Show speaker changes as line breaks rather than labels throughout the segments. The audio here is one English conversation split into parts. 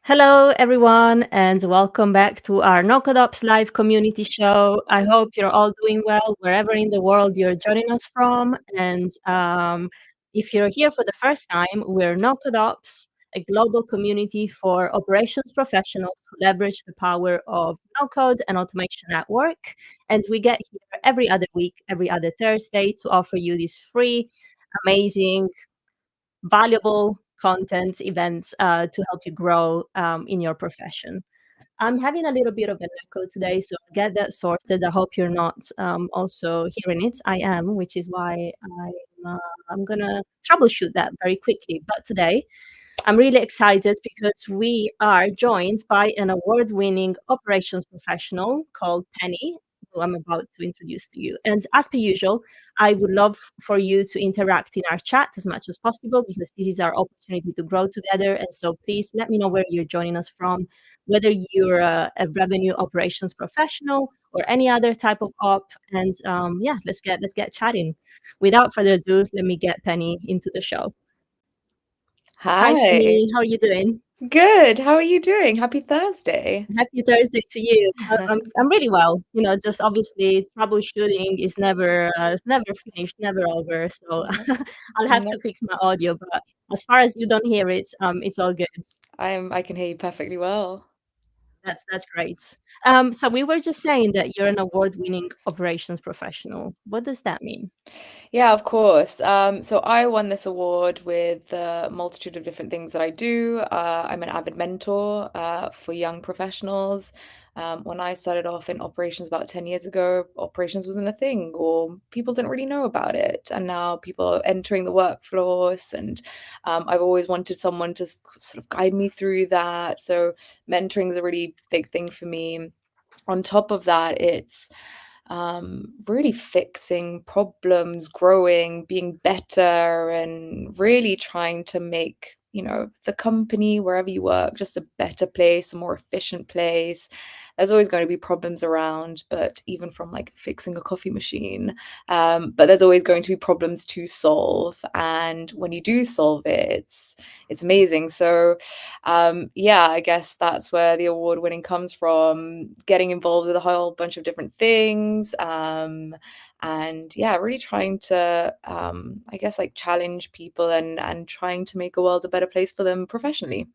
Hello, everyone, and welcome back to our NoCodeOps live community show. I hope you're all doing well wherever in the world you're joining us from. And if you're here for the first time, we're NoCodeOps, a global community for operations professionals who leverage the power of no-code and automation at work. And we get here every other week, every other Thursday, to offer you these free, amazing, valuable content events to help you grow in your profession. I'm having a little bit of an echo today, so I'll get that sorted. I hope you're not also hearing it. I am, which is why I'm going to troubleshoot that very quickly. But today, I'm really excited because we are joined by an award-winning operations professional called Penny, who I'm about to introduce to you. And as per usual, I would love for you to interact in our chat as much as possible because this is our opportunity to grow together. And so please let me know where you're joining us from, whether you're a revenue operations professional or any other type of op. And yeah, let's get chatting. Without further ado, let me get Penny into the show. Hi,
Hi.
Penny. How are you doing?
Good. How are you doing? Happy Thursday.
Happy Thursday to you. I'm really well. You know, just obviously troubleshooting is never it's never finished, never over. So
No,
I'll have
no,
to fix my audio, but as far as you don't hear it, it's all good.
I can hear you perfectly well.
That's great. So we were just saying that you're an award-winning operations professional. What does that mean?
Yeah, of course. So I won this award with a multitude of different things that I do. I'm an avid mentor for young professionals. When I started off in operations about 10 years ago, operations wasn't a thing, or people didn't really know about it. And now people are entering the workforce, and I've always wanted someone to sort of guide me through that. So mentoring is a really big thing for me. On top of that, it's really fixing problems, growing, being better, and really trying to make, the company, wherever you work, just a better place, a more efficient place. There's always going to be problems around, but even from like fixing a coffee machine, but there's always going to be problems to solve. And when you do solve it, it's amazing. So yeah, I guess that's where the award winning comes from, getting involved with a whole bunch of different things. And yeah, really trying to, I guess, like challenge people and trying to make a world a better place for them professionally.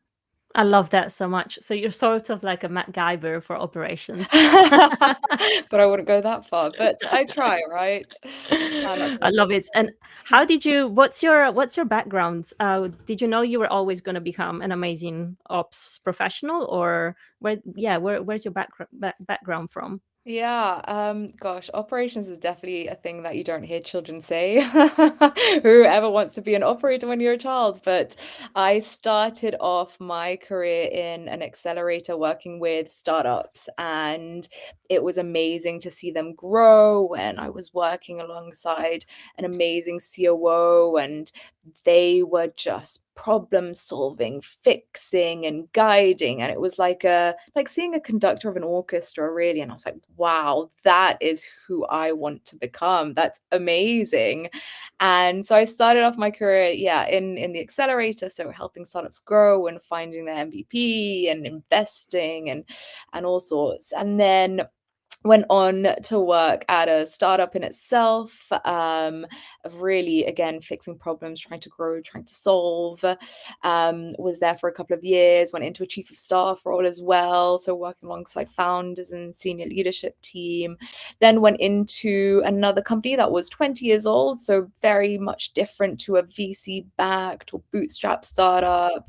I love that so much. So you're sort of like a MacGyver for operations.
But I wouldn't go that far, but I try, right? That's
I
my
love it. And how did you? What's your background? Did you know you were always going to become an amazing ops professional, or where? Yeah, where's your background from?
Yeah, gosh, operations is definitely a thing that you don't hear children say. Whoever wants to be an operator when you're a child? But I started off my career in an accelerator working with startups, and it was amazing to see them grow. And I was working alongside an amazing COO, and they were just problem solving, fixing and guiding, and it was like seeing a conductor of an orchestra, really. And I was like, wow, that is who I want to become. That's amazing. And so I started off my career, yeah, in the accelerator, so helping startups grow and finding their MVP and investing and all sorts. And then went on to work at a startup in itself, of really, again, fixing problems, trying to grow, trying to solve. Was there for a couple of years, went into a chief of staff role as well, so working alongside founders and senior leadership team. Then went into another company that was 20 years old, so very much different to a VC backed or bootstrap startup,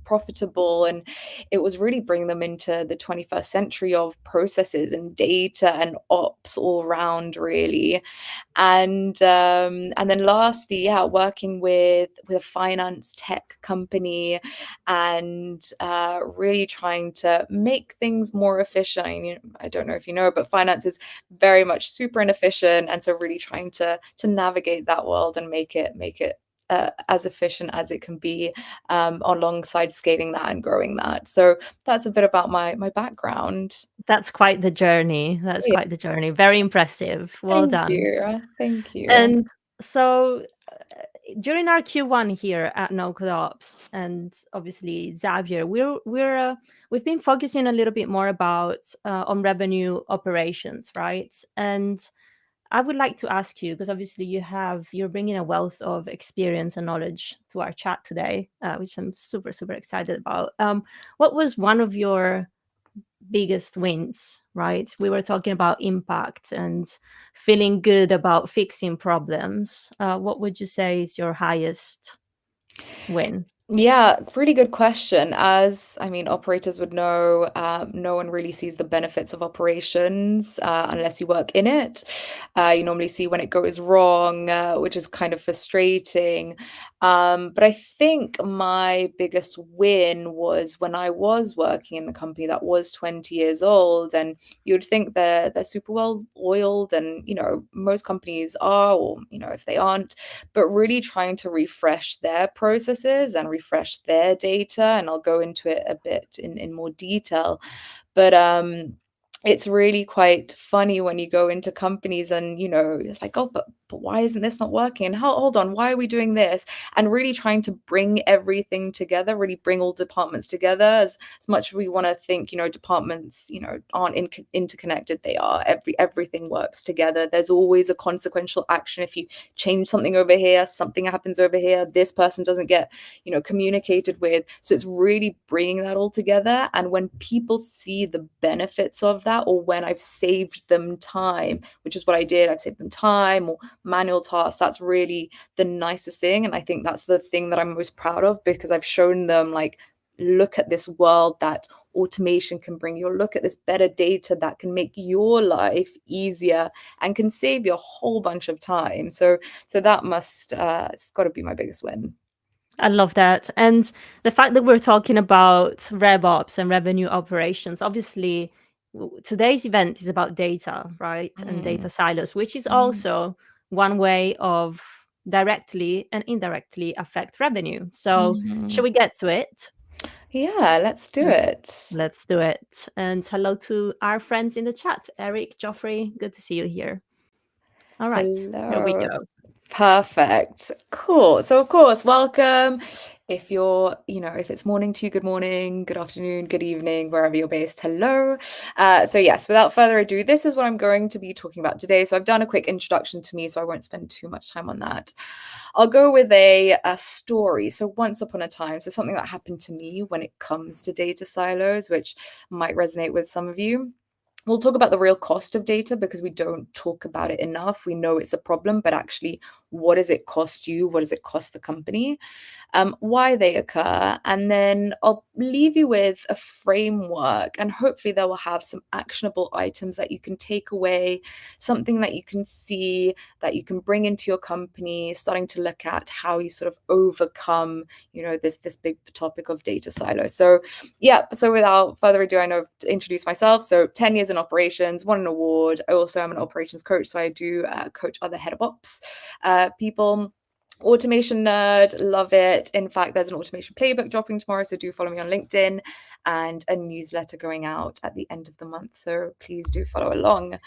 profitable, and it was really bringing them into the 21st century of processes and data and ops all around, really. And then lastly, yeah, working with a finance tech company, and really trying to make things more efficient. I mean, I don't know if you know, but finance is very much super inefficient, and so really trying to navigate that world and make it as efficient as it can be, alongside scaling that and growing that. So that's a bit about my background.
That's quite the journey. That's
Yeah,
quite the journey. Very impressive. Well
thank
done.
you. Thank you.
And so during our Q1 here at NoCodeOps, and obviously Xavier, we've been focusing a little bit more about on revenue operations, right? And I would like to ask you, because obviously you're bringing a wealth of experience and knowledge to our chat today, which I'm super super excited about. What was one of your biggest wins, right? We were talking about impact and feeling good about fixing problems. What would you say is your highest win?
Yeah, really good question. As I mean, operators would know, no one really sees the benefits of operations unless you work in it. You normally see when it goes wrong, which is kind of frustrating. But I think my biggest win was when I was working in a company that was 20 years old, and you would think they're super well oiled, and most companies are, or if they aren't, but really trying to refresh their processes and refresh their data. And I'll go into it a bit in more detail. But it's really quite funny when you go into companies and it's like, oh, but why isn't this not working? And hold on, why are we doing this? And really trying to bring everything together, really bring all departments together. As much as we want to think departments aren't interconnected, they are. Everything works together. There's always a consequential action. If you change something over here, something happens over here, this person doesn't get communicated with. So it's really bringing that all together. And when people see the benefits of that, or when I've saved them time, which is what I did, I've saved them time or manual tasks, that's really the nicest thing. And I think that's the thing that I'm most proud of, because I've shown them, like, look at this world that automation can bring you. Look at this better data that can make your life easier and can save you a whole bunch of time. So that it's got to be my biggest win.
I love that. And the fact that we're talking about RevOps and revenue operations, obviously, today's event is about data, right? And
Mm.
data silos, which is
Mm.
also one way of directly and indirectly affect revenue. So, shall
Mm.
we get to it?
Yeah, let's do
And
it.
let's do it. And hello to our friends in the chat. Eric, Joffrey, good to see you here. All right, here we
Hello.
go.
Perfect. Cool. So of course, welcome. If if it's morning to you, good morning, good afternoon, good evening, wherever you're based, hello. So yes, without further ado, this is what I'm going to be talking about today. So I've done a quick introduction to me, so I won't spend too much time on that. I'll go with a story. So once upon a time, so something that happened to me when it comes to data silos, which might resonate with some of you. We'll talk about the real cost of data, because we don't talk about it enough. We know it's a problem, but actually, what does it cost you? What does it cost the company? Why they occur. And then I'll leave you with a framework, and hopefully they will have some actionable items that you can take away, something that you can see, that you can bring into your company, starting to look at how you sort of overcome, this big topic of data silo. So yeah, so without further ado, I know I've introduced myself. So 10 years in operations, won an award. I also am an operations coach, so I do coach other head of ops people. Automation nerd, love it. In fact, there's an automation playbook dropping tomorrow, so do follow me on LinkedIn, and a newsletter going out at the end of the month. So please do follow along.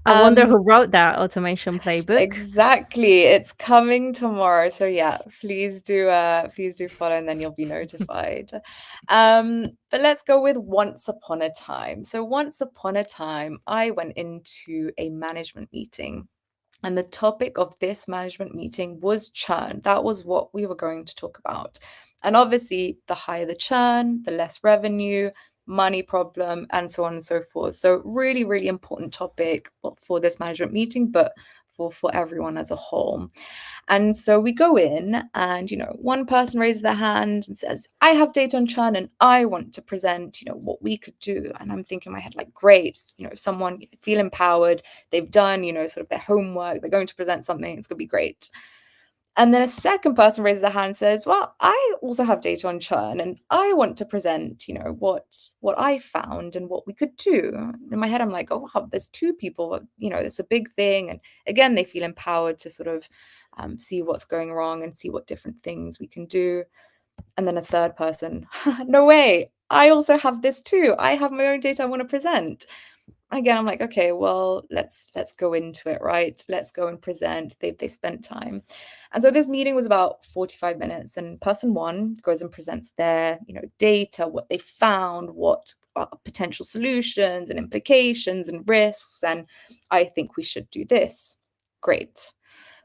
I wonder who wrote that automation playbook.
Exactly. It's coming tomorrow. So yeah, please do follow, and then you'll be notified. But let's go with once upon a time. So once upon a time, I went into a management meeting. And the topic of this management meeting was churn. That was what we were going to talk about. And obviously, the higher the churn, the less revenue, money problem, and so on and so forth. So really, really important topic for this management meeting, but for everyone as a whole. And so we go in and, one person raises their hand and says, I have data on churn and I want to present, what we could do. And I'm thinking in my head, like, great, someone feel empowered. They've done, sort of their homework. They're going to present something. It's going to be great. And then a second person raises their hand and says, well, I also have data on churn and I want to present, what I found and what we could do. In my head, I'm like, oh, wow, there's two people, it's a big thing. And again, they feel empowered to sort of see what's going wrong and see what different things we can do. And then a third person, no way, I also have this too. I have my own data I want to present. Again, I'm like, okay, well, let's go into it, right? Let's go and present. They spent time. And so this meeting was about 45 minutes, and person one goes and presents their, data, what they found, what are potential solutions and implications and risks, and I think we should do this. Great.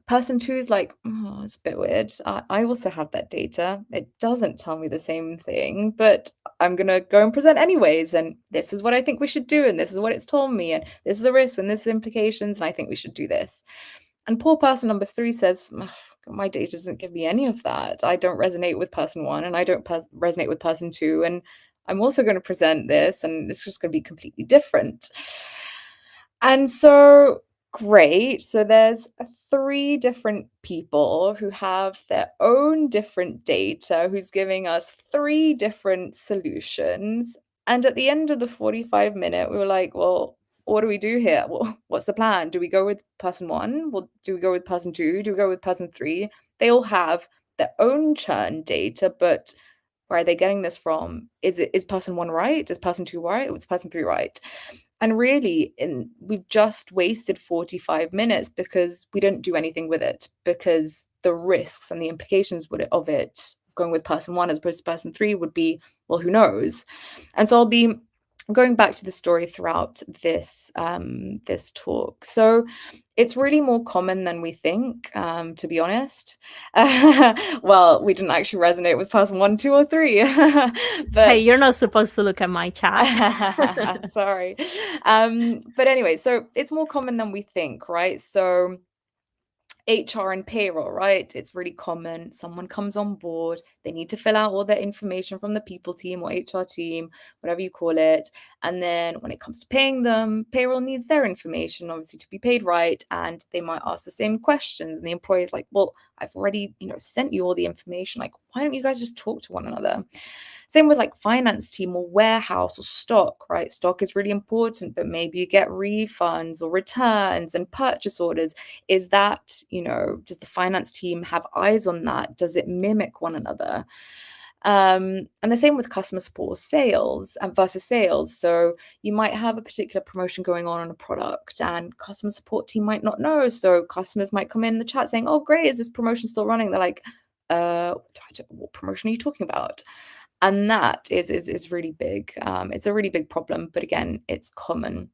Person two is like, oh, it's a bit weird. I also have that data. It doesn't tell me the same thing, but I'm going to go and present anyways. And this is what I think we should do. And this is what it's told me. And this is the risks and this is the implications. And I think we should do this. And poor person number three says, my data doesn't give me any of that. I don't resonate with person one and I don't resonate with person two. And I'm also going to present this and it's just going to be completely different. And so great. So there's three different people who have their own different data, who's giving us three different solutions. And at the end of the 45-minute, we were like, well, what do we do here? Well, what's the plan? Do we go with person one? Well, do we go with person two? Do we go with person three? They all have their own churn data, but where are they getting this from? Is person one right? Is person two right? Or is person three right? And really, we've just wasted 45 minutes because we didn't do anything with it, because the risks and the implications of it, going with person one as opposed to person three, would be, well, who knows? And so I'll be going back to the story throughout this this talk. So it's really more common than we think, to be honest. Well, we didn't actually resonate with person one, two, or three. But
Hey, you're not supposed to look at my chat.
sorry. But anyway, so it's more common than we think, right? So HR and payroll, right? It's really common. Someone comes on board, they need to fill out all their information from the people team or HR team, whatever you call it. And then when it comes to paying them, payroll needs their information, obviously, to be paid right. And they might ask the same questions. And the employer's like, well, I've already, sent you all the information. Like, why don't you guys just talk to one another? Same with like finance team or warehouse or stock, right? Stock is really important, but maybe you get refunds or returns and purchase orders. Is that, does the finance team have eyes on that? Does it mimic one another? And the same with customer support sales versus sales. So you might have a particular promotion going on a product and customer support team might not know. So customers might come in the chat saying, oh, great, is this promotion still running? They're like, what promotion are you talking about? And that is really big. It's a really big problem, but again, it's common.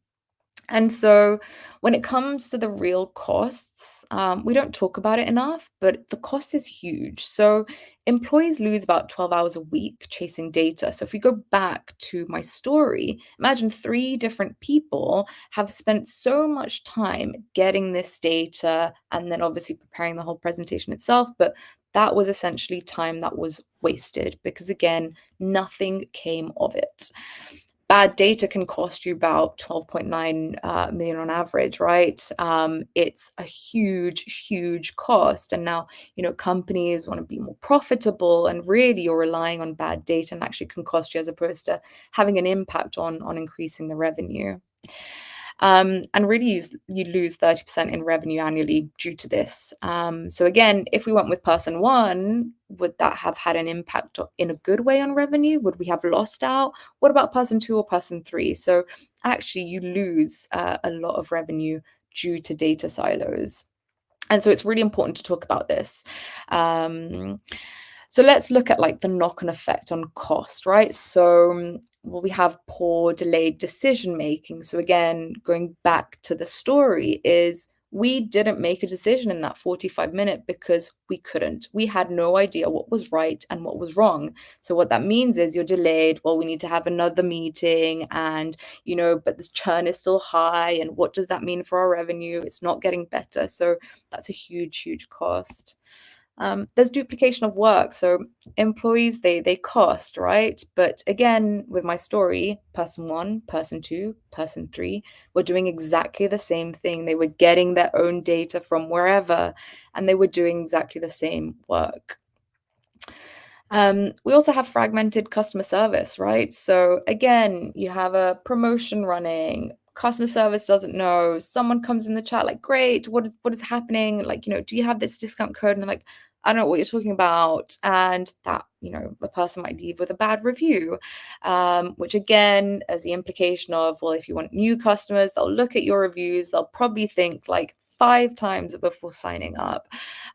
And so when it comes to the real costs, we don't talk about it enough, but the cost is huge. So employees lose about 12 hours a week chasing data. So if we go back to my story, imagine three different people have spent so much time getting this data and then obviously preparing the whole presentation itself. But that was essentially time that was wasted because, again, nothing came of it. Bad data can cost you about 12.9 million on average, right? It's a huge, huge cost. And now, companies want to be more profitable, and really you're relying on bad data and actually can cost you as opposed to having an impact on increasing the revenue. And really you lose 30% in revenue annually due to this. So again, if we went with person one, would that have had an impact in a good way on revenue? Would we have lost out? What about person two or person three? So actually you lose a lot of revenue due to data silos. And so it's really important to talk about this. So let's look at like the knock-on effect on cost, right? So we have poor delayed decision making. So again, going back to the story, is We didn't make a decision in that 45-minute because we couldn't. We had no idea what was right and what was wrong. So what that means is you're delayed. Well, we need to have another meeting, and but this churn is still high. And what does that mean for our revenue? It's not getting better. So that's a huge, huge cost. There's duplication of work. So employees, they cost, right? But again, with my story, person one, person two, person three were doing exactly the same thing. They were getting their own data from wherever, and they were doing exactly the same work. We also have fragmented customer service, right? So again, you have a promotion running, customer service doesn't know, someone comes in the chat like, great, what is happening? Like, do you have this discount code? And they're like, I don't know what you're talking about. And that, a person might leave with a bad review, which again, as the implication of, well, if you want new customers, they'll look at your reviews, they'll probably think like 5 times before signing up.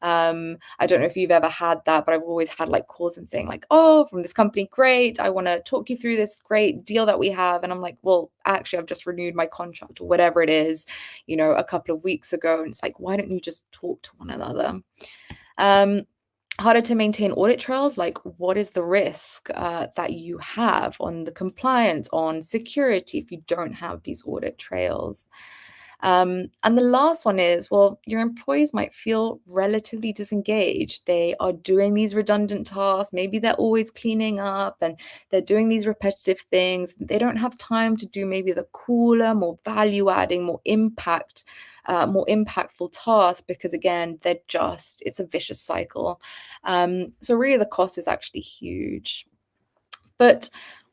I don't know if you've ever had that, but I've always had like calls and saying like, oh, from this company, great, I want to talk you through this great deal that we have. And I'm like, well, actually, I've just renewed my contract or whatever it is, a couple of weeks ago. And it's like, why don't you just talk to one another? Harder to maintain audit trails, like what is the risk that you have on the compliance, on security if you don't have these audit trails? And the last one is, well, your employees might feel relatively disengaged. They are doing these redundant tasks. Maybe they're always cleaning up and they're doing these repetitive things. They don't have time to do maybe the cooler, more value adding, more impactful tasks because again, it's a vicious cycle. So really the cost is actually huge. But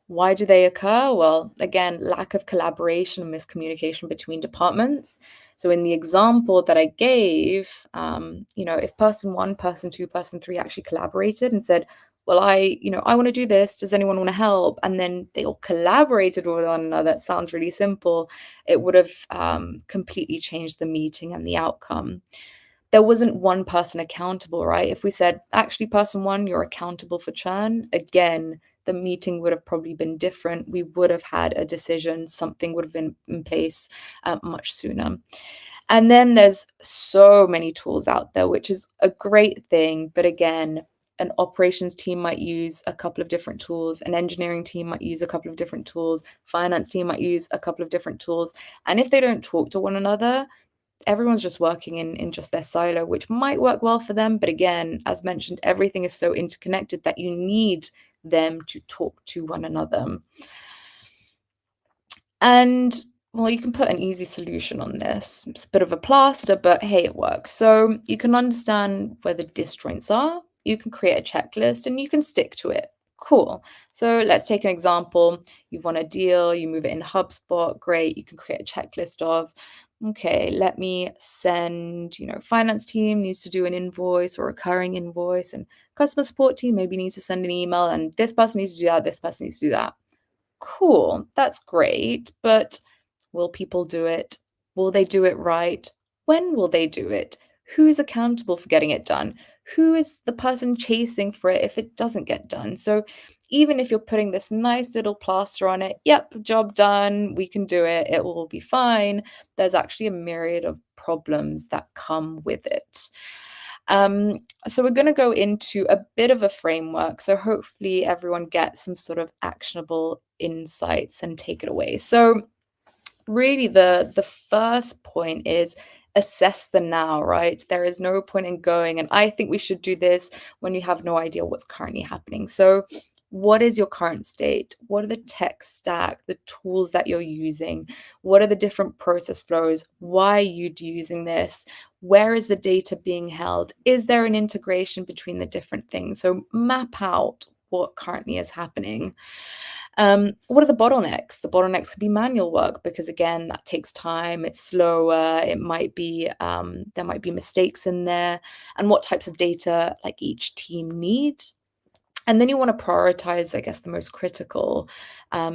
why do they occur? Well, again, lack of collaboration and miscommunication between departments. So in the example that I gave, if person one, person two, person three actually collaborated and said, well, I want to do this. Does anyone want to help? And then they all collaborated with one another. That sounds really simple. It would have completely changed the meeting and the outcome. There wasn't one person accountable, right? If we said, actually, person one, you're accountable for churn, again, the meeting would have probably been different. We would have had a decision, something would have been in place much sooner. And then there's so many tools out there, which is a great thing. But again, an operations team might use a couple of different tools, an engineering team might use a couple of different tools, finance team might use a couple of different tools. And if they don't talk to one another, everyone's just working in just their silo, which might work well for them. But again, as mentioned, everything is so interconnected that you need them to talk to one another. And well, you can put an easy solution on this. It's a bit of a plaster, but hey, it works. So you can understand where the disjoints are, you can create a checklist, and you can stick to it. Cool. So let's take an example. You've won a deal, you move it in HubSpot. Great. You can create a checklist of, okay, let me send, finance team needs to do an invoice or recurring invoice, and customer support team maybe needs to send an email, and this person needs to do that, this person needs to do that. Cool, that's great, but will people do it? Will they do it right? When will they do it? Who's accountable for getting it done? Who is the person chasing for it if it doesn't get done? So even if you're putting this nice little plaster on it, yep, job done, we can do it, it will all be fine, there's actually a myriad of problems that come with it. So we're going to go into a bit of a framework. So hopefully everyone gets some sort of actionable insights and take it away. So really the first point is assess the now, right? There is no point in going, and I think we should do this when you have no idea what's currently happening. So what is your current state? What are the tech stack, the tools that you're using? What are the different process flows? Why are you using this? Where is the data being held? Is there an integration between the different things? So map out what currently is happening. What are the bottlenecks? The bottlenecks could be manual work because again, that takes time, it's slower, it might be there might be mistakes in there, and what types of data like each team needs. And then you want to prioritize, I guess, the most critical.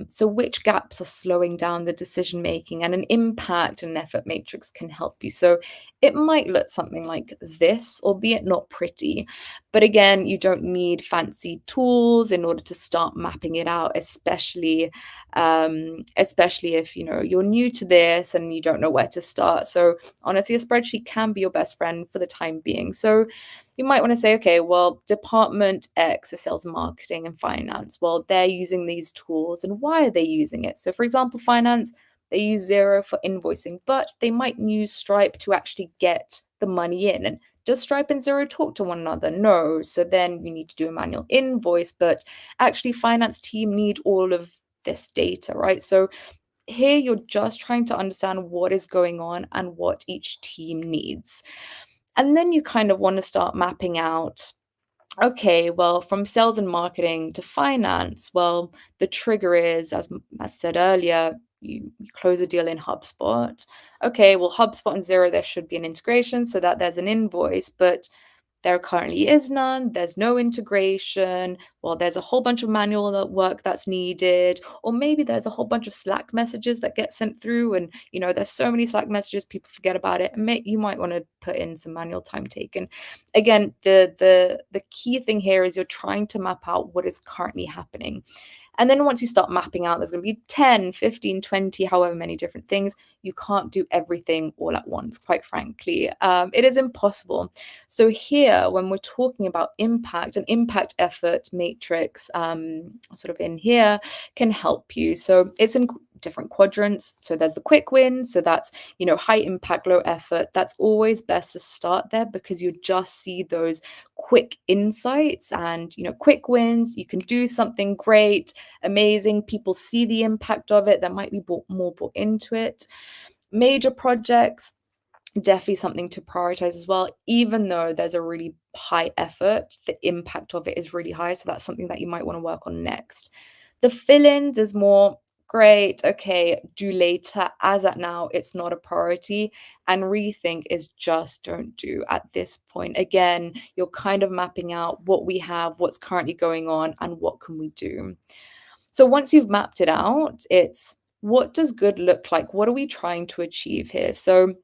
So which gaps are slowing down the decision making, and an impact and effort matrix can help you. So it might look something like this, albeit not pretty. But again, you don't need fancy tools in order to start mapping it out, especially if you're new to this and you don't know where to start. So honestly, a spreadsheet can be your best friend for the time being. So you might want to say, okay, well, department X of sales and marketing and finance, well, they're using these tools, and why are they using it? So for example, finance, they use Xero for invoicing, but they might use Stripe to actually get the money in. And does Stripe and Xero talk to one another? No. So then you need to do a manual invoice, but actually finance team need all of this data, right? So here you're just trying to understand what is going on and what each team needs. And then you kind of want to start mapping out, okay, well, from sales and marketing to finance, well, the trigger is, as said earlier, you close a deal in HubSpot. Okay, well, HubSpot and Xero, there should be an integration so that there's an invoice, but there currently is none. There's no integration. Well, there's a whole bunch of manual work that's needed, or maybe there's a whole bunch of Slack messages that get sent through, and there's so many Slack messages, people forget about it. And you might want to put in some manual time taken. Again, the key thing here is you're trying to map out what is currently happening. And then once you start mapping out, there's going to be 10, 15, 20, however many different things. You can't do everything all at once, quite frankly. It is impossible. So here, when we're talking about impact, an impact effort matrix sort of in here can help you. So it's in different quadrants. So there's the quick win. So that's, high impact, low effort. That's always best to start there because you just see those quick insights and, quick wins. You can do something great, amazing. People see the impact of it. That might be more bought into it. Major projects, definitely something to prioritize as well. Even though there's a really high effort, the impact of it is really high. So that's something that you might want to work on next. The fill-ins is more great, okay, do later. As at now, it's not a priority. And rethink is just don't do at this point. Again, you're kind of mapping out what we have, what's currently going on, and what can we do. So once you've mapped it out, it's what does good look like? What are we trying to achieve here? So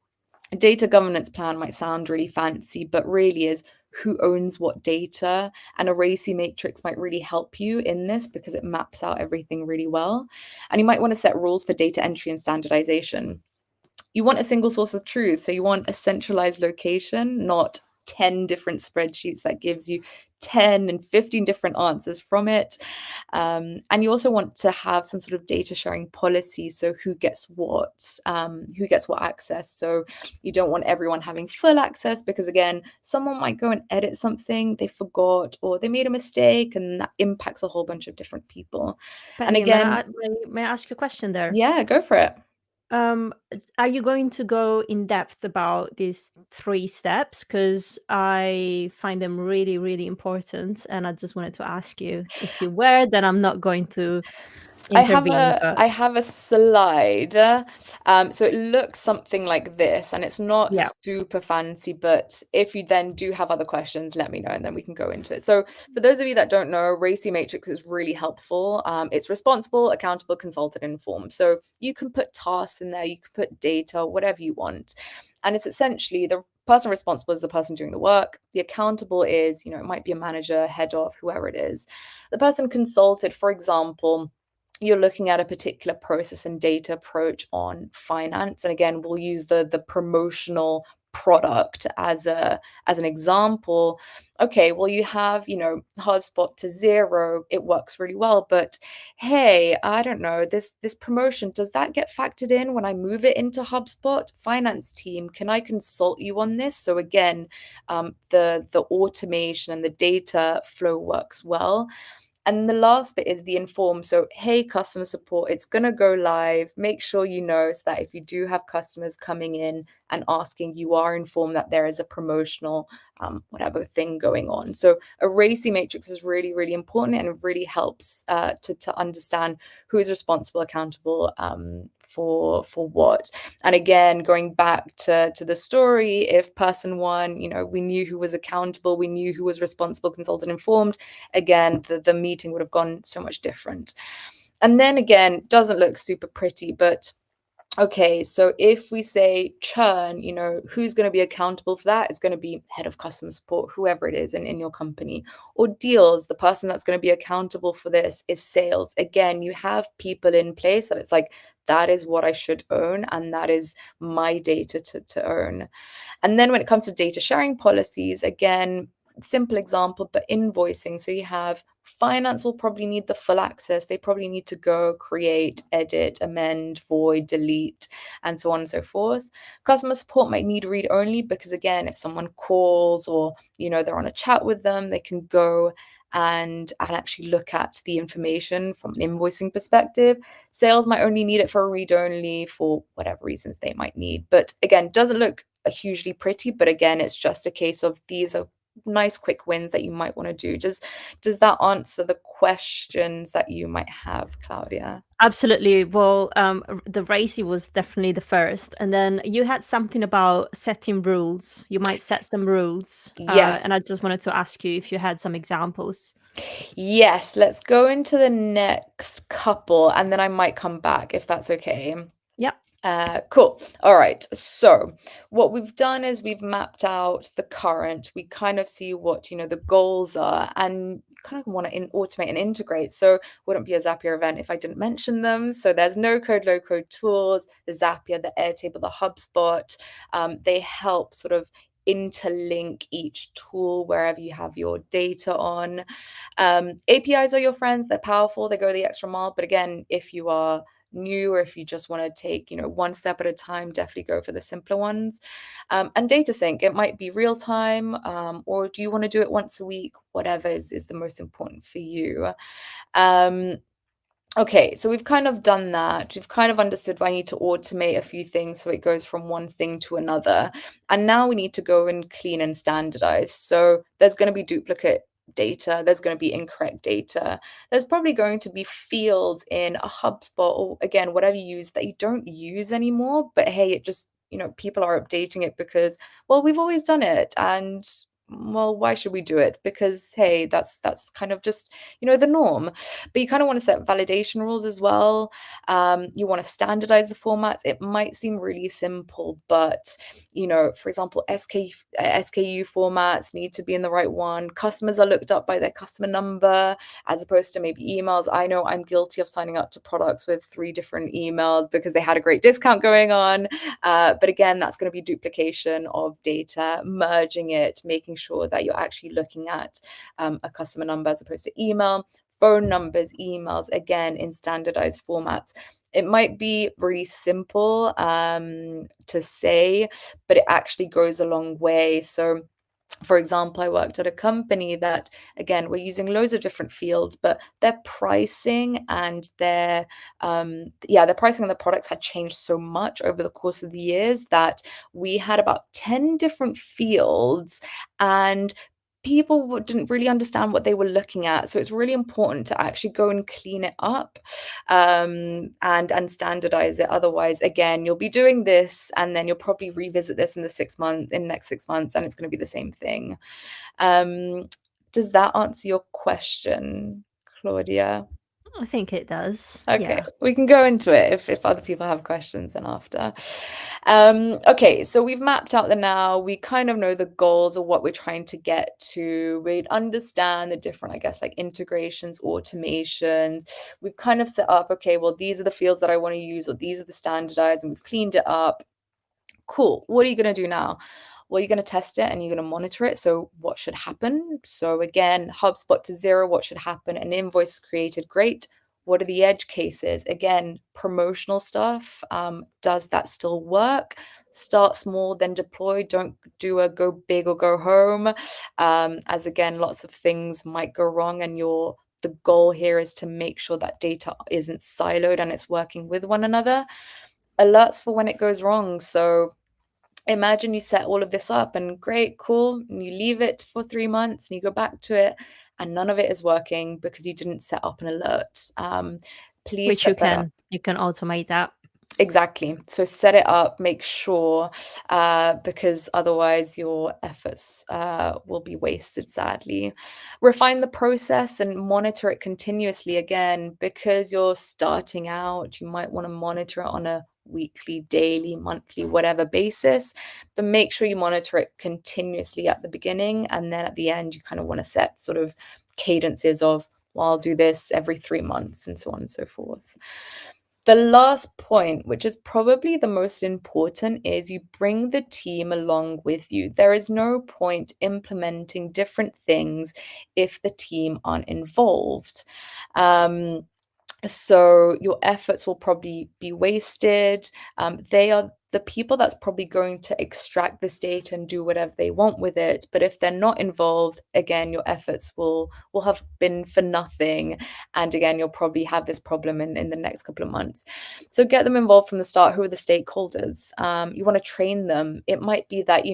a data governance plan might sound really fancy, but really is who owns what data. And a RACI matrix might really help you in this because it maps out everything really well. And you might want to set rules for data entry and standardization. You want a single source of truth. So you want a centralized location, not 10 different spreadsheets that gives you 10 and 15 different answers from it. And you also want to have some sort of data sharing policy. So who gets what access. So you don't want everyone having full access because again, someone might go and edit something they forgot or they made a mistake and that impacts a whole bunch of different people. And
Penny,
again,
may I ask you a question there?
yeah, go for it.
Are you going to go in depth about these 3 steps? Because I find them really, really important, and I just wanted to ask you. If you were, then I'm not going to
I have
intervene,
a
but
I have a slide. So it looks something like this, and it's not
yeah.
super fancy, but if you then do have other questions, let me know, and then we can go into it. So for those of you that don't know, RACI Matrix is really helpful. It's responsible, accountable, consulted, informed. So you can put tasks in there, you can put data, whatever you want. And it's essentially the person responsible is the person doing the work. The accountable is, it might be a manager, head of, whoever it is. The person consulted, for example, you're looking at a particular process and data approach on finance. And again, we'll use the promotional product as an example. Okay, well, you have, HubSpot to Xero, it works really well, but hey, I don't know, this promotion, does that get factored in when I move it into HubSpot? Finance team, can I consult you on this? So again, the automation and the data flow works well. And the last bit is the inform. So, hey, customer support, it's going to go live. Make sure you know so that if you do have customers coming in and asking, you are informed that there is a promotional whatever thing going on. So a RACI matrix is really, really important and it really helps to understand who is responsible, accountable for what. And again, going back to the story, if person one, we knew who was accountable, we knew who was responsible, consulted, informed, again, the meeting would have gone so much different. And then again, doesn't look super pretty, but okay, so if we say churn, who's going to be accountable for that is going to be head of customer support, whoever it is in your company. Or deals, the person that's going to be accountable for this is sales. Again, you have people in place that it's like, that is what I should own, and that is my data to own. And then when it comes to data sharing policies, again, simple example, but invoicing. So you have finance will probably need the full access. They probably need to go create, edit, amend, void, delete, and so on and so forth. Customer support might need read only because, again, if someone calls or, they're on a chat with them, they can go and actually look at the information from an invoicing perspective. Sales might only need it for a read only for whatever reasons they might need. But again, doesn't look hugely pretty, but again, it's just a case of these are nice quick wins that you might want to do. Does that answer the questions that you might have, Claudia?
Absolutely. Well, the racy was definitely the first, and then you had something about setting rules. You might set some rules,
Yes.
and I just wanted to ask you if you had some examples.
Yes, let's go into the next couple and then I might come back if that's okay.
Yep.
Cool. All right. So what we've done is we've mapped out the current. We kind of see what, the goals are and kind of want to automate and integrate. So wouldn't be a Zapier event if I didn't mention them. So there's no code, low code tools, the Zapier, the Airtable, the HubSpot. They help sort of interlink each tool wherever you have your data on. APIs are your friends. They're powerful. They go the extra mile. But again, if you are new or if you just want to take one step at a time, definitely go for the simpler ones. And data sync, it might be real time, or do you want to do it once a week? Whatever is the most important for you. Okay, so we've kind of done that. We've kind of understood I need to automate a few things so it goes from one thing to another. And now we need to go and clean and standardize. So there's going to be duplicate data, there's going to be incorrect data. There's probably going to be fields in a HubSpot or again, whatever you use that you don't use anymore. But hey, it just, people are updating it because, well, we've always done it. And well, why should we do it? Because hey, that's kind of just, the norm. But you kind of want to set validation rules as well. You want to standardize the formats. It might seem really simple, but for example, SKU formats need to be in the right one. Customers are looked up by their customer number as opposed to maybe emails. I know I'm guilty of signing up to products with 3 different emails because they had a great discount going on. But again, that's going to be duplication of data, merging it, making sure that you're actually looking at a customer number as opposed to email. Phone numbers, emails, again, in standardized formats. It might be really simple to say, but it actually goes a long way. So for example, I worked at a company that, again, we're using loads of different fields, but their pricing and their pricing on the products had changed so much over the course of the years that we had about 10 different fields and people didn't really understand what they were looking at. So it's really important to actually go and clean it up and standardize it. Otherwise, again, you'll be doing this and then you'll probably revisit this in the next 6 months, and it's going to be the same thing. Does that answer your question, Claudia?
I think it does.
Okay,
Yeah.
we can go into it if other people have questions then after. Okay, so we've mapped out the now. We kind of know the goals of what we're trying to get to. We understand the different, I guess, like integrations, automations. We've kind of set up, okay, well, these are the fields that I want to use, or these are the standardized, and we've cleaned it up. Cool. What are you going to do now? Well, you're going to test it and you're going to monitor it. So what should happen? So again, HubSpot to 0, what should happen? An invoice created, great. What are the edge cases? Again, promotional stuff. Does that still work? Start small, then deploy. Don't do a go big or go home. As again, lots of things might go wrong, and the goal here is to make sure that data isn't siloed and it's working with one another. Alerts for when it goes wrong. So imagine you set all of this up and great, cool, and you leave it for 3 months and you go back to it and none of it is working because you didn't set up an alert. Please
Which you
set that up.
can automate that.
Exactly. So set it up, make sure, because otherwise your efforts will be wasted, sadly. Refine the process and monitor it continuously. Again, because you're starting out, you might want to monitor it on a weekly, daily, monthly, whatever basis, but make sure you monitor it continuously at the beginning. And then at the end, you kind of want to set sort of cadences of, well, I'll do this every 3 months and so on and so forth. The last point, which is probably the most important, is you bring the team along with you. There is no point implementing different things if the team aren't involved. Um, so your efforts will probably be wasted. They are the people that's probably going to extract this data and do whatever they want with it. But if they're not involved, again, your efforts will have been for nothing. And again, you'll probably have this problem in the next couple of months. So get them involved from the start. Who are the stakeholders? You want to train them. It might be that,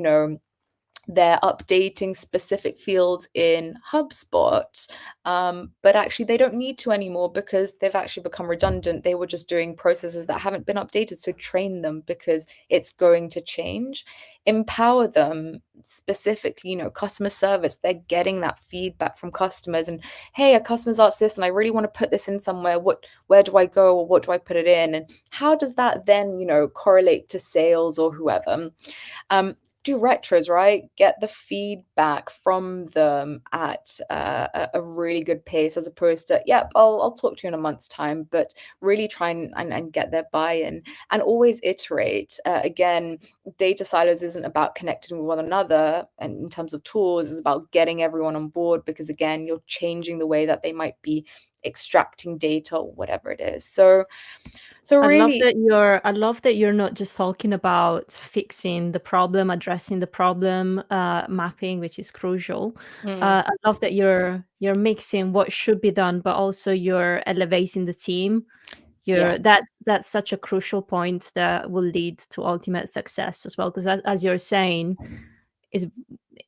they're updating specific fields in HubSpot, but actually they don't need to anymore because they've actually become redundant. They were just doing processes that haven't been updated. So train them because it's going to change. Empower them specifically, customer service. They're getting that feedback from customers and, hey, a customer's asked this and I really want to put this in somewhere. Where do I go or what do I put it in? And how does that then, correlate to sales or whoever? Do retros, right? Get the feedback from them at a really good pace, as opposed to, yep, I'll talk to you in a month's time, but really try and get their buy-in and always iterate. Again, data silos isn't about connecting with one another, and in terms of tools, it's about getting everyone on board because, again, you're changing the way that they might be extracting data or whatever it is. So really,
I love that you're not just talking about fixing the problem, addressing the problem, mapping, which is crucial.
mm,
I love that you're mixing what should be done, but also you're elevating the team. You're
yes,
that's such a crucial point that will lead to ultimate success as well. Because as you're saying, is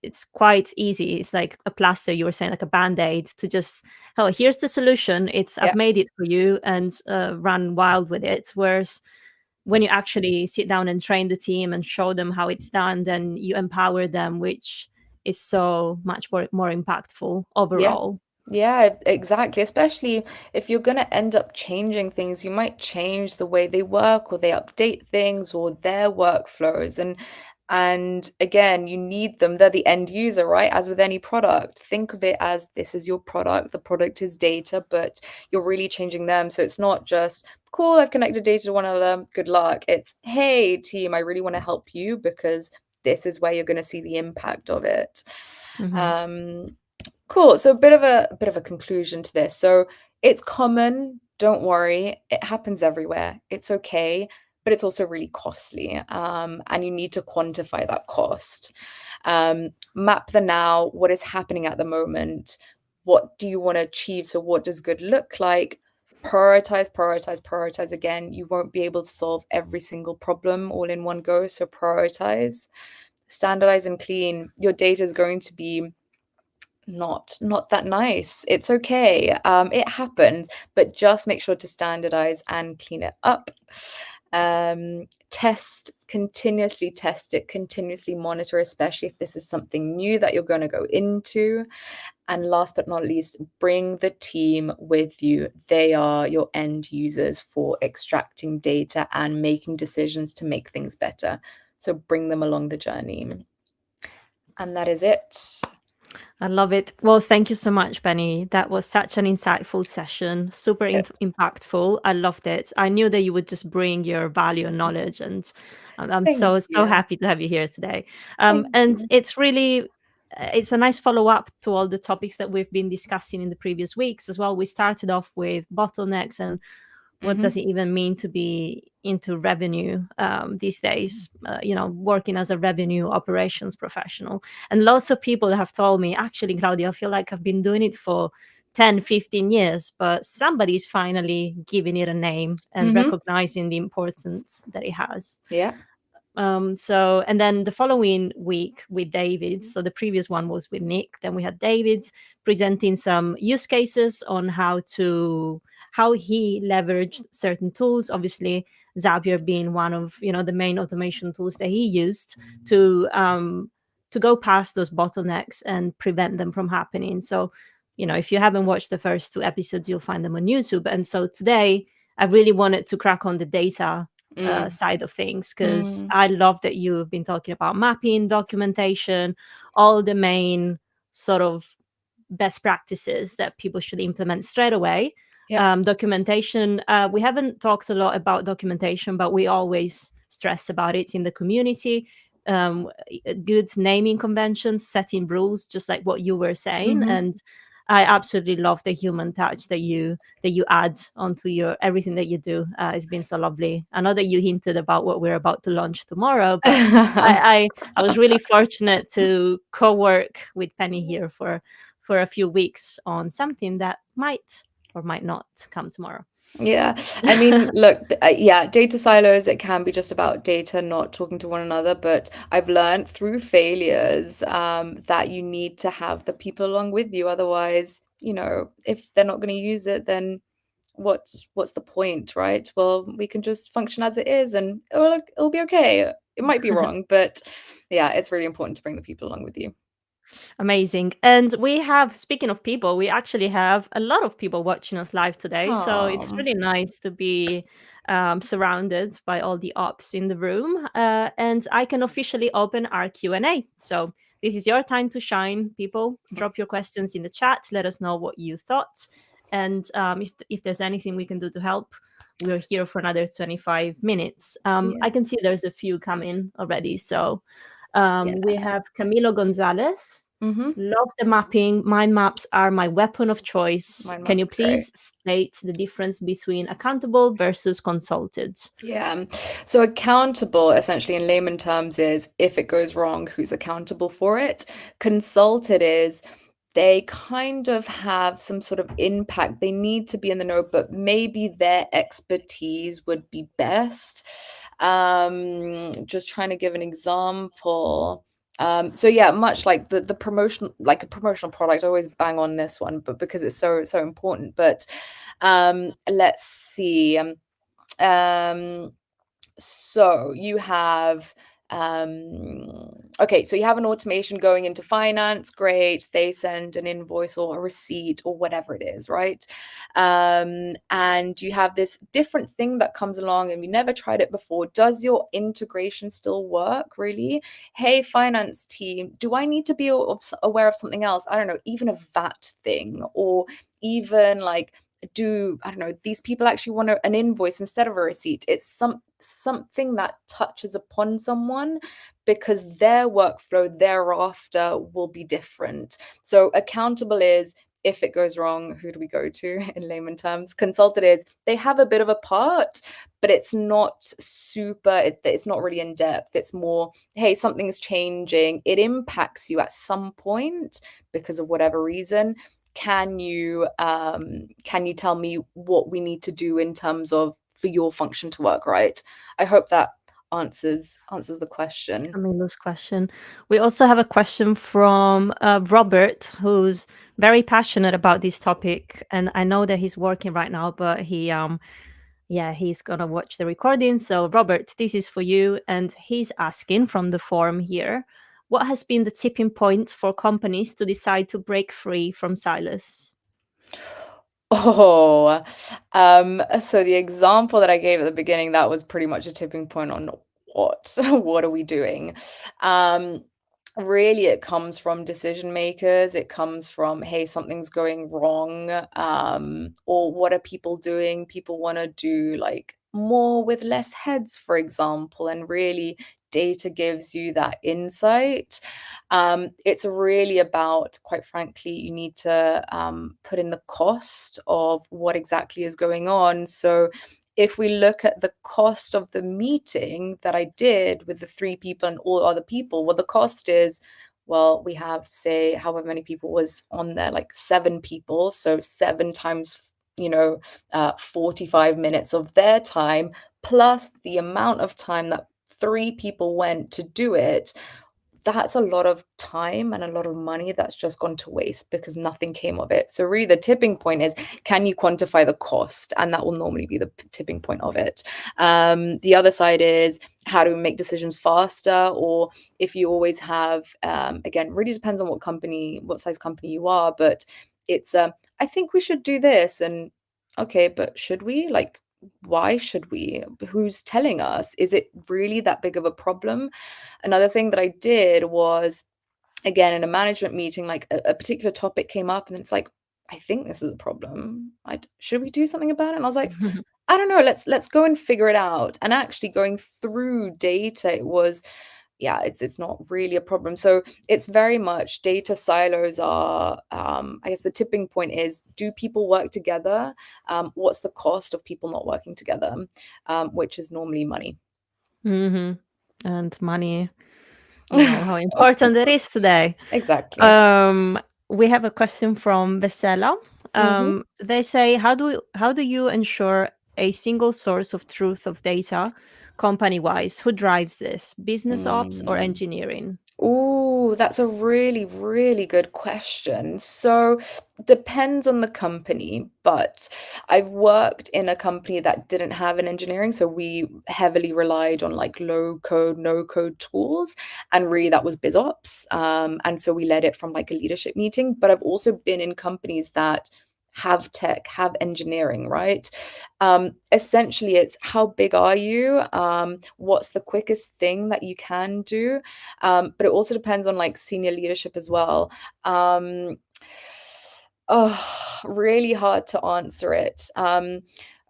it's quite easy. It's like a plaster, you were saying, like a band-aid to just, oh, here's the solution. I've
yeah.
made it for you, and run wild with it. Whereas when you actually sit down and train the team and show them how it's done, then you empower them, which is so much more impactful
Yeah.
overall.
Yeah, exactly. Especially if you're going to end up changing things, you might change the way they work or they update things or their workflows. And again, you need them. They're the end user, right? As with any product, think of it as this is your product. The product is data, but you're really changing them. So it's not just cool, I've connected data to one another. Good luck. It's, hey, team, I really want to help you because this is where you're going to see the impact of it.
Hmm.
Um, Cool. So a bit of a conclusion to this. So it's common, don't worry, it happens everywhere. It's okay, but it's also really costly. And you need to quantify that cost. Map the now, what is happening at the moment, what do you want to achieve? So what does good look like? Prioritize, prioritize, prioritize. Again, you won't be able to solve every single problem all in one go. So prioritize, standardize and clean. Your data is going to be not that nice. It's okay. It happens, but just make sure to standardize and clean it up. Continuously test it, continuously monitor, especially if this is something new that you're going to go into. And last but not least, bring the team with you. They are your end users for extracting data and making decisions to make things better. So bring them along the journey. And that is it.
I love it. Well, thank you so much, Benny. That was such an insightful session, super
Good.
impactful. I loved it. I knew that you would just bring your value and knowledge, and I'm
Thank
so
you.
happy to have you here today.
Thank
And
you.
it's really it's a nice follow up to all the topics that we've been discussing in the previous weeks as well. We started off with bottlenecks and what does it
Mhm.
even mean to be into revenue these days, working as a revenue operations professional. And lots of people have told me, actually, Claudia, I feel like I've been doing it for 10, 15 years, but somebody's finally giving it a name and
Mhm.
recognizing the importance that it has.
Yeah.
And then the following week with David, so the previous one was with Nick, then we had David presenting some use cases on how he leveraged certain tools. Obviously, Zapier being one of, the main automation tools that he used to go past those bottlenecks and prevent them from happening. So, if you haven't watched the first two episodes, you'll find them on YouTube. And so today, I really wanted to crack on the data side of things, because I love that you've been talking about mapping, documentation, all the main sort of best practices that people should implement straight away.
Yeah.
Documentation, we haven't talked a lot about documentation, but we always stress about it in the community. Good naming conventions, setting rules, just like what you were saying. And I absolutely love the human touch that you add onto your everything that you do. It's been so lovely. I know that you hinted about what we're about to launch tomorrow, but I was really fortunate to co-work with Penny here for a few weeks on something that might or might not come tomorrow.
Yeah, I mean, look, yeah, data silos, it can be just about data not talking to one another, but I've learned through failures that you need to have the people along with you. Otherwise, if they're not going to use it, then what's the point, right? Well, we can just function as it is and it'll be okay. It might be wrong, but yeah, it's really important to bring the people along with you.
Amazing. And we have, speaking of people, we actually have a lot of people watching us live today. So it's
Oh,
really nice to be surrounded by all the ops in the room. And I can officially open our Q&A. So this is your time to shine, people. Drop your questions in the chat. Let us know what you thought. And if there's anything we can do to help, we're here for another 25 minutes.
yeah.
I can see there's a few coming already. So
Yeah.
we have Camilo Gonzalez.
Mm-hmm.
Love the mapping. Mind maps are my weapon of choice.
Mind
Can
maps
you
are great.
please state the difference between accountable versus consulted?
Yeah. So accountable, essentially in layman terms, is if it goes wrong, who's accountable for it? Consulted is they kind of have some sort of impact. They need to be in the know, but maybe their expertise would be best. Just trying to give an example. So yeah, much like the promotion, like a promotional product, I always bang on this one, but because it's so important. But let's see. Um, so you have okay, so you have an automation going into finance, great. They send an invoice or a receipt or whatever it is, right? And you have this different thing that comes along and we never tried it before. Does your integration still work, really? Hey, finance team, do I need to be aware of something else? I don't know, even a VAT thing, or even like, I don't know, these people actually want an invoice instead of a receipt. It's something that touches upon someone because their workflow thereafter will be different. So accountable is, if it goes wrong, who do we go to in layman terms? Consulted is they have a bit of a part, but it's not super, it's not really in depth. It's more, hey, something's changing. It impacts you at some point because of whatever reason. Can you tell me what we need to do in terms of for your function to work right? I hope that answers the question.
Camilo's question. We also have a question from Robert, who's very passionate about this topic, and I know that he's working right now, but he's gonna watch the recording. So, Robert, this is for you, and he's asking from the forum here, what has been the tipping point for companies to decide to break free from silos?
Oh, so the example that I gave at the beginning, that was pretty much a tipping point on what are we doing? Um, Really, it comes from decision makers. It comes from, hey, something's going wrong. Or what are people doing? People want to do like more with less heads, for example, and really data gives you that insight. It's really about, quite frankly, you need to put in the cost of what exactly is going on. So if we look at the cost of the meeting that I did with the 3 people and all other people, well, the cost is, well, we have, say, however many people was on there, like 7 people. So 7 times, 45 minutes of their time, plus the amount of time that 3 people went to do it. that's a lot of time and a lot of money that's just gone to waste because nothing came of it. So really the tipping point is, can you quantify the cost? And that will normally be the tipping point of it. The other side is, how do we make decisions faster? Or if you always have, again, really depends on what size company you are, but it's, I think we should do this. And okay, but should we? Like, why should we? Who's telling us? Is it really that big of a problem? Another thing that I did was, again, in a management meeting, like a particular topic came up, and it's like, I think this is a problem. Should we do something about it? And I was like, I don't know. Let's go and figure it out. And actually, going through data, it was, yeah, it's not really a problem. So it's very much data silos are, I guess the tipping point is, do people work together? What's the cost of people not working together? Which is normally money.
And money, you know how important it is today.
Exactly.
Um, we have a question from Vesela.
Hmm.
They say, how do you ensure a single source of truth of data, company wise? Who drives this? Business ops or
Mm.
engineering?
Oh, that's a really, really good question. So, depends on the company, but I've worked in a company that didn't have an engineering, so we heavily relied on like low code, no code tools, and really that was BizOps. And so we led it from like a leadership meeting. But I've also been in companies that have tech, have engineering, right? Essentially, it's how big are you? What's the quickest thing that you can do? But it also depends on like senior leadership as well. Um, oh, really hard to answer it.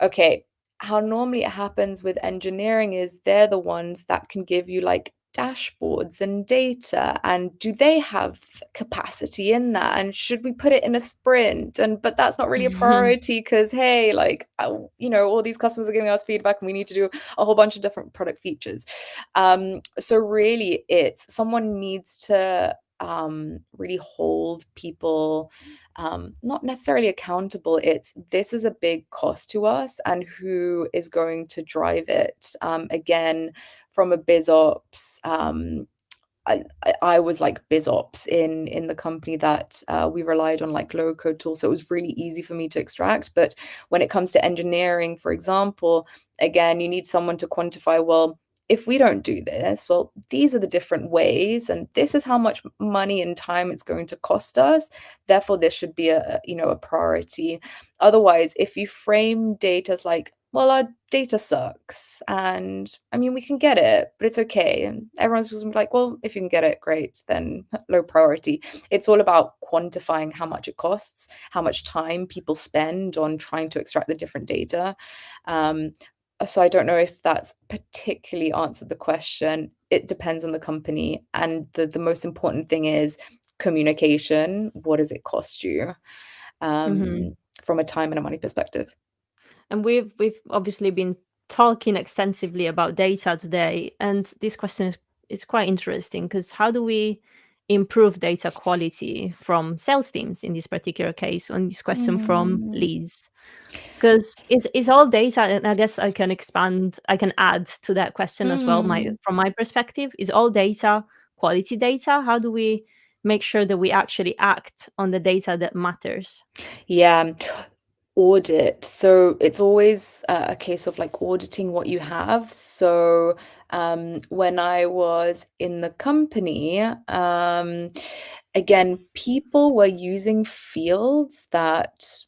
Okay, how normally it happens with engineering is, they're the ones that can give you like dashboards and data, and do they have capacity in that, and should we put it in a sprint? And but that's not really a priority because, hey, like, all these customers are giving us feedback and we need to do a whole bunch of different product features. So really, it's someone needs to really hold people, not necessarily accountable. It's, this is a big cost to us, and who is going to drive it? Again, from a biz ops, I was like biz ops in the company that we relied on like low code tools, so it was really easy for me to extract. But when it comes to engineering, for example, again, you need someone to quantify, well, if we don't do this, well, these are the different ways, and this is how much money and time it's going to cost us. Therefore, this should be a priority. Otherwise, if you frame data as like, well, our data sucks, and I mean, we can get it, but it's okay, and everyone's just like, well, if you can get it, great, then low priority. It's all about quantifying how much it costs, how much time people spend on trying to extract the different data. So I don't know if that's particularly answered the question. It depends on the company, and the most important thing is communication. What does it cost you,
Mhm.
from a time and a money perspective?
And we've obviously been talking extensively about data today, and this question is quite interesting because how do we improve data quality from sales teams in this particular case? On this question from
Mm.
Liz, because it's all data, and I guess I can add to that question as well. My
Mm.
From my perspective, is all data quality data? How do we make sure that we actually act on the data that matters?
Yeah. Audit. So it's always a case of like auditing what you have. So when I was in the company, again, people were using fields that,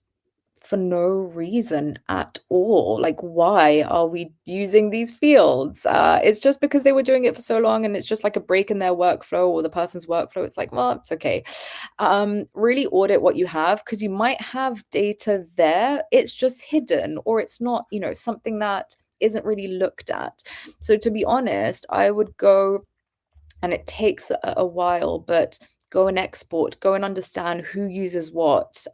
for no reason at all. Like, why are we using these fields? It's just because they were doing it for so long, and it's just like a break in their workflow or the person's workflow. It's like, well, it's okay. Really audit what you have, because you might have data there. It's just hidden, or it's not, something that isn't really looked at. So to be honest, I would go, and it takes a while, but go and export, go and understand who uses what.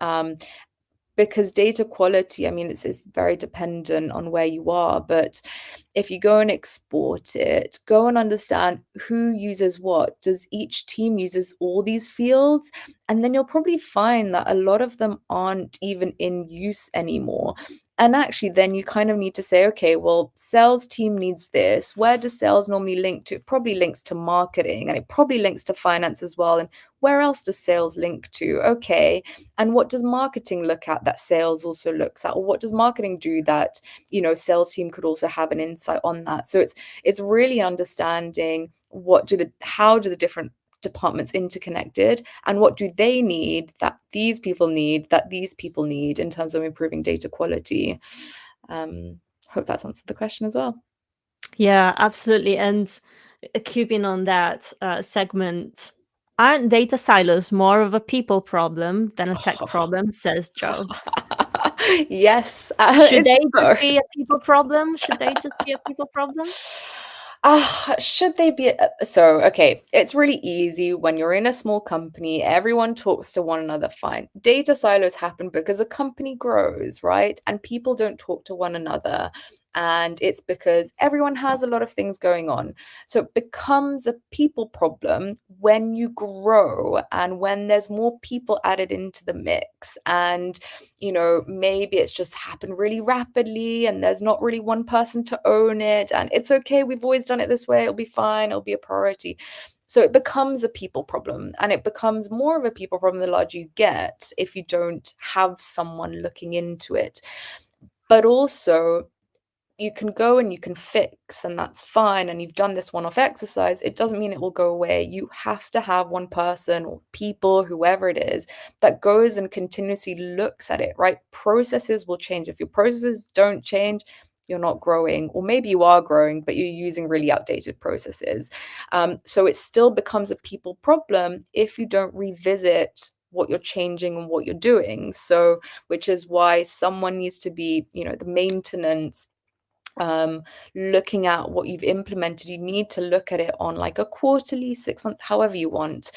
Because data quality, I mean, it's very dependent on where you are, but if you go and export it, go and understand who uses what. Does each team uses all these fields? And then you'll probably find that a lot of them aren't even in use anymore. And actually, then you kind of need to say, okay, well, sales team needs this. Where does sales normally link to? It probably links to marketing, and it probably links to finance as well. And where else does sales link to? Okay. And what does marketing look at that sales also looks at? Or what does marketing do that, sales team could also have an insight on that? So it's really understanding how do the different departments interconnected, and what do they need that these people need in terms of improving data quality. Hope that's answered the question as well.
Yeah, absolutely. And keeping on that segment, aren't data silos more of a people problem than a tech problem, says Joe?
Yes,
Should
it's
they just
both.
be a people problem? Should they just be a people problem?
Should they be okay, it's really easy when you're in a small company, everyone talks to one another fine. Data silos happen because a company grows, right? And people don't talk to one another. And it's because everyone has a lot of things going on. So it becomes a people problem when you grow and when there's more people added into the mix. And maybe it's just happened really rapidly and there's not really one person to own it. And it's okay, we've always done it this way, it'll be fine, it'll be a priority. So it becomes a people problem, and it becomes more of a people problem the larger you get if you don't have someone looking into it. But also, you can go and you can fix, and that's fine, and you've done this one-off exercise. It doesn't mean it will go away. You have to have one person or people, whoever it is, that goes and continuously looks at it, right? Processes will change. If your processes don't change, you're not growing, or maybe you are growing, but you're using really outdated processes. So it still becomes a people problem if you don't revisit what you're changing and what you're doing. So, which is why someone needs to be, the maintenance, looking at what you've implemented. You need to look at it on like a quarterly, 6 month, however you want,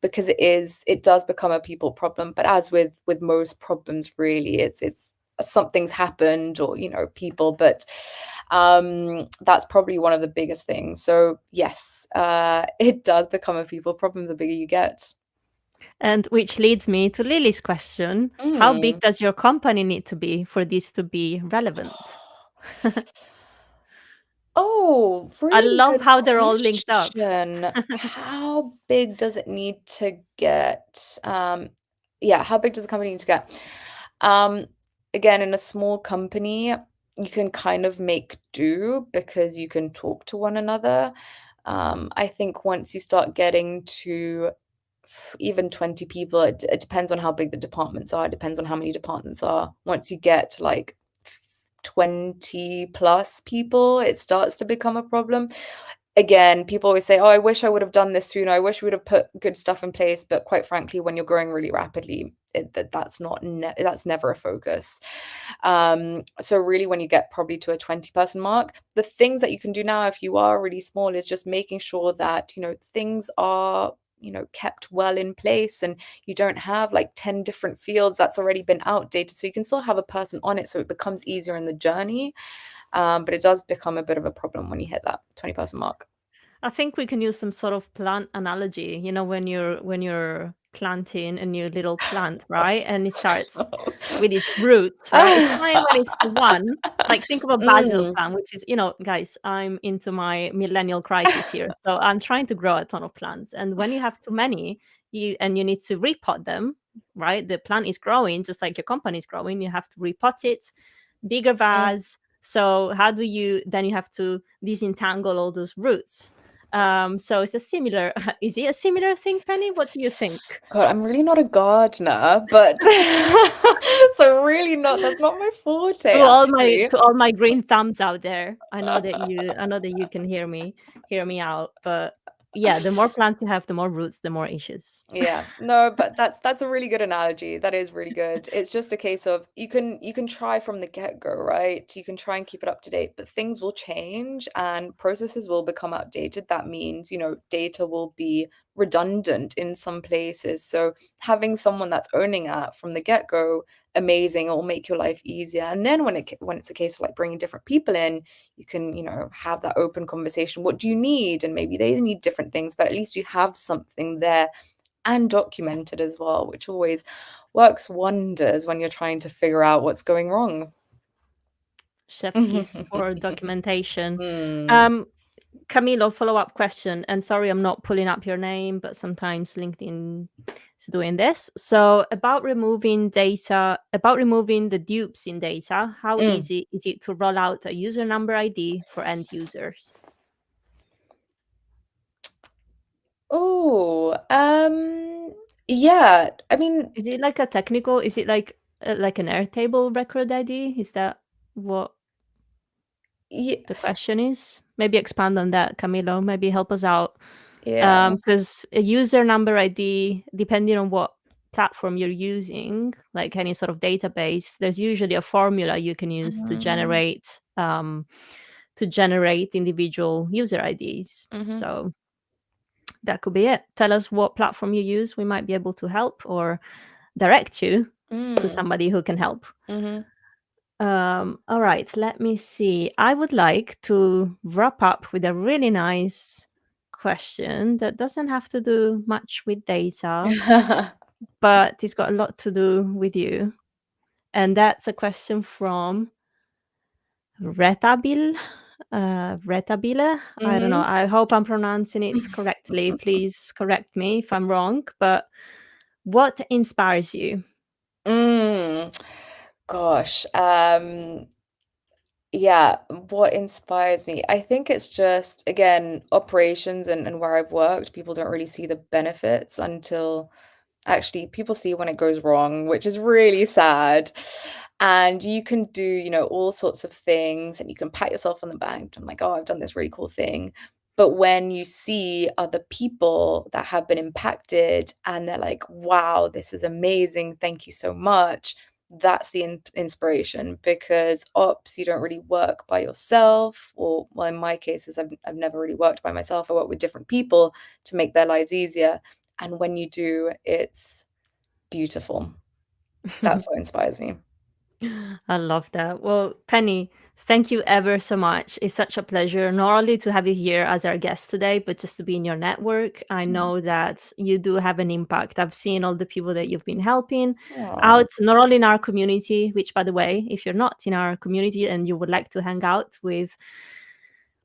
because it does become a people problem. But as with most problems, really, it's something's happened, or people. But that's probably one of the biggest things. So yes, it does become a people problem the bigger you get.
And which leads me to Lily's question. How big
Mm.
does your company need to be for this to be relevant?
Oh,
I
really
love
good
how they're all linked up.
question. How big does it need to get? Yeah, how big does the company need to get? Um, Again, in a small company, you can kind of make do because you can talk to one another. I think once you start getting to even 20 people, it depends on how big the departments are, it depends on how many departments are. Once you get to like 20 plus people, it starts to become a problem. Again, people always say, "Oh, I wish I would have done this sooner. I wish we would have put good stuff in place." But quite frankly, when you're growing really rapidly, that's never a focus. So really, when you get probably to a 20-person mark, the things that you can do now, if you are really small, is just making sure that things are kept well in place, and you don't have like 10 different fields that's already been outdated, so you can still have a person on it, so it becomes easier in the journey. But it does become a bit of a problem when you hit that 20-person mark.
I think we can use some sort of plant analogy. When you're planting a new little plant, right? And it starts with its roots, right? It's fine when it's the one. Like think of a basil
Mm,
plant, which is, guys, I'm into my millennial crisis here. So I'm trying to grow a ton of plants. And when you have too many, you need to repot them, right? The plant is growing, just like your company is growing. You have to repot it, bigger
mm.
vase. So how do you then you have to disentangle all those roots? So it's a similar is it a similar thing, Penny? What do you think?
God, I'm really not a gardener, but so really not, that's not my forte, actually.
To all my green thumbs out there, I know that you can hear me out, but yeah, the more plants you have, the more roots, the more issues.
Yeah, no, but that's a really good analogy. That is really good. It's just a case of you can try from the get-go, right? You can try and keep it up to date, but things will change and processes will become outdated. That means, data will be redundant in some places. So having someone that's owning that from the get-go, amazing, it will make your life easier. And then when it's a case of like bringing different people in, you can, have that open conversation. What do you need? And maybe they need different things, but at least you have something there and documented as well, which always works wonders when you're trying to figure out what's going wrong.
Chef's kiss for documentation.
Mm,
Camilo, follow-up question, and sorry I'm not pulling up your name, but sometimes LinkedIn is doing this. So about removing the dupes in data, how
mm.
easy is it to roll out a user number ID for end users?
Oh, yeah. I mean,
Is it like a technical? Is it like an Airtable record ID? Is that what
yeah,
the question is? Maybe expand on that, Camilo. Maybe help us out.
yeah.
Because a user number ID, depending on what platform you're using, like any sort of database, there's usually a formula you can use
Mhm,
to generate individual user IDs.
mhm,
So that could be it. Tell us what platform you use. We might be able to help or direct you to
mm,
somebody who can help.
mhm,
All right, let me see. I would like to wrap up with a really nice question that doesn't have to do much with data, but it's got a lot to do with you. And that's a question from Retabil. Retabile. I don't know.
mhm.
I hope I'm pronouncing it correctly. Please correct me if I'm wrong. But what inspires you?
Mm. Gosh, yeah, what inspires me? I think it's just, again, operations and where I've worked, people don't really see the benefits until actually people see when it goes wrong, which is really sad. And you can do, all sorts of things and you can pat yourself on the back and like, oh, I've done this really cool thing. But when you see other people that have been impacted and they're like, wow, this is amazing. Thank you so much. That's the inspiration because ops, you don't really work by yourself. Or, well, in my cases, I've never really worked by myself. I work with different people to make their lives easier. And when you do, it's beautiful. That's what inspires me.
I love that. Well, Penny, thank you ever so much. It's such a pleasure not only to have you here as our guest today, but just to be in your network. I know that you do have an impact. I've seen all the people that you've been helping
Aw.
out, not only in our community, which, by the way, if you're not in our community and you would like to hang out with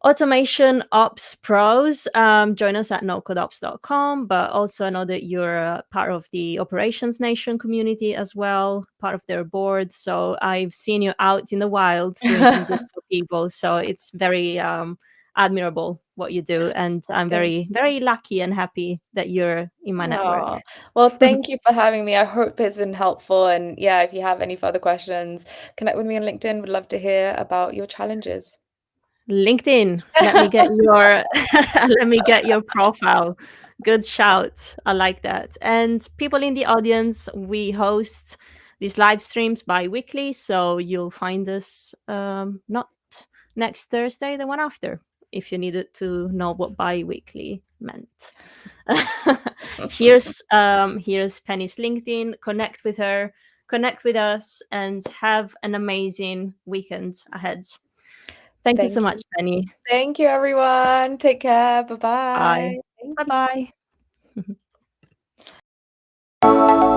Automation Ops Pros, join us at NoCodeOps.com. But also, I know that you're part of the Operations Nation community as well, part of their board. So I've seen you out in the wild doing some good for people. So it's very admirable what you do. And I'm
Thank
very, very lucky and happy that you're in my network.
Aw. Well, thank you for having me. I hope it's been helpful, and, yeah, if you have any further questions, connect with me on LinkedIn. Would love to hear about your challenges.
LinkedIn. Let me get your let me get your profile. Good shout. I like that. And people in the audience, we host these live streams bi-weekly, so you'll find us not next Thursday, the one after, if you needed to know what bi-weekly meant. Here's Penny's LinkedIn. Connect with her, connect with us, and have an amazing weekend ahead. Thank you so
Thank
much,
you.
Penny.
Thank you, everyone. Take care.
Bye.
Bye-bye. Thank you.
Bye-bye.